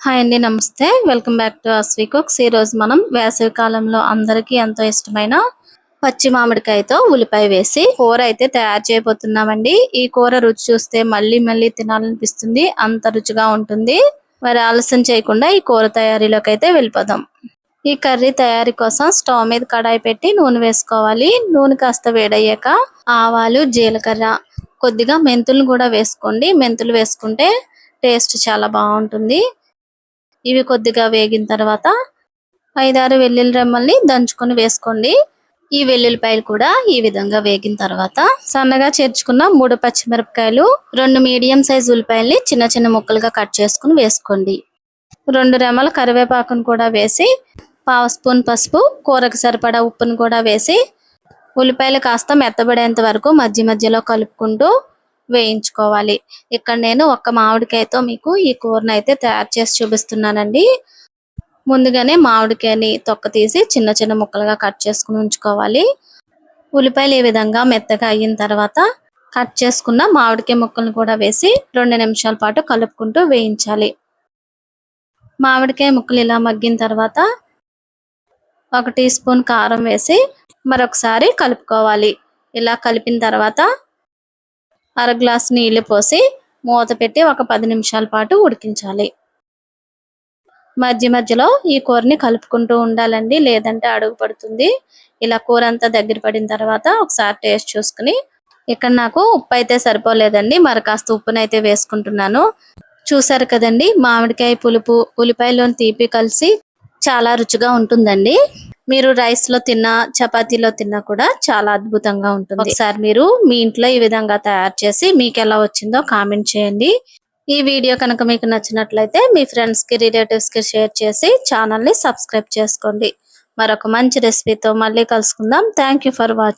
Hi అండి, నమస్తే. Welcome back to Asvi cooks. ఈ రోజు మనం వేసవి కాలంలో అందరికీ ఎంతో ఇష్టమైన పచ్చి మామిడికాయతో ఉల్లిపాయ వేసి కూర అయితే తయారు చేయబోతున్నామండి. ఈ కూర రుచి చూస్తే మళ్ళీ మళ్ళీ తినాలనిపిస్తుంది, అంత రుచిగా ఉంటుంది. మరి ఆలస్యం చేయకుండా ఈ కూర తయారీలోకి అయితే వెళ్ళిపోదాం. ఈ కర్రీ తయారీ కోసం స్టవ్ మీద కడాయి పెట్టి నూనె వేసుకోవాలి. నూనె కాస్త వేడయ్యాక ఆవాలు, జీలకర్ర, కొద్దిగా మెంతులు కూడా వేసుకోండి. మెంతులు వేసుకుంటే టేస్ట్ చాలా బాగుంటుంది. ఇవి కొద్దిగా వేగిన తర్వాత 5-6 వెల్లుల్లి రెమ్మల్ని దంచుకొని వేసుకోండి. ఈ వెల్లుల్లిపాయలు కూడా ఈ విధంగా వేగిన తర్వాత సన్నగా చేర్చుకున్న 3 పచ్చిమిరపకాయలు, 2 మీడియం సైజ్ ఉల్లిపాయల్ని చిన్న చిన్న ముక్కలుగా కట్ చేసుకుని వేసుకోండి. 2 రెమ్మల కరివేపాకును కూడా వేసి 1/2 స్పూన్ పసుపు, కూరకు సరిపడా ఉప్పును కూడా వేసి ఉల్లిపాయలు కాస్త మెత్తబడేంత వరకు మధ్య మధ్యలో కలుపుకుంటూ వేయించుకోవాలి. ఇక్కడ నేను ఒక్క మామిడికాయతో మీకు ఈ కూరను అయితే తయారు చేసి చూపిస్తున్నానండి. ముందుగానే మామిడికాయని తొక్క తీసి చిన్న చిన్న ముక్కలుగా కట్ చేసుకుని ఉంచుకోవాలి. ఉల్లిపాయలు ఈ విధంగా మెత్తగా అయిన తర్వాత కట్ చేసుకున్న మామిడికాయ ముక్కలను కూడా వేసి 2 నిమిషాల పాటు కలుపుకుంటూ వేయించాలి. మామిడికాయ ముక్కలు ఇలా మగ్గిన తర్వాత 1 టీ స్పూన్ కారం వేసి మరొకసారి కలుపుకోవాలి. ఇలా కలిపిన తర్వాత 1/2 గ్లాసు నీళ్లు పోసి మూత పెట్టి ఒక 10 నిమిషాల పాటు ఉడికించాలి. మధ్య మధ్యలో ఈ కూరని కలుపుకుంటూ ఉండాలండి, లేదంటే అడుగు పడుతుంది. ఇలా కూర అంతా దగ్గర పడిన తర్వాత ఒకసారి టేస్ట్ చూసుకుని, ఇక్కడ నాకు ఉప్పు అయితే సరిపోలేదండి, మరి కాస్త ఉప్పునైతే వేసుకుంటున్నాను. చూసారు కదండి, మామిడికాయ పులుపు ఉల్లిపాయలోని తీపి కలిసి చాలా రుచిగా ఉంటుందండి. మీరు రైస్ లో తిన్నా, చపాతీలో తిన్నా కూడా చాలా అద్భుతంగా ఉంటుంది. ఒకసారి మీరు మీ ఇంట్లో ఈ విధంగా తయారు చేసి మీకు ఎలా వచ్చిందో కామెంట్ చేయండి. ఈ వీడియో కనుక మీకు నచ్చినట్లయితే మీ ఫ్రెండ్స్ కి, రిలేటివ్స్ కి షేర్ చేసి ఛానల్ ని సబ్స్క్రైబ్ చేసుకోండి. మరొక మంచి రెసిపీతో మళ్ళీ కలుసుకుందాం. Thank you for watching.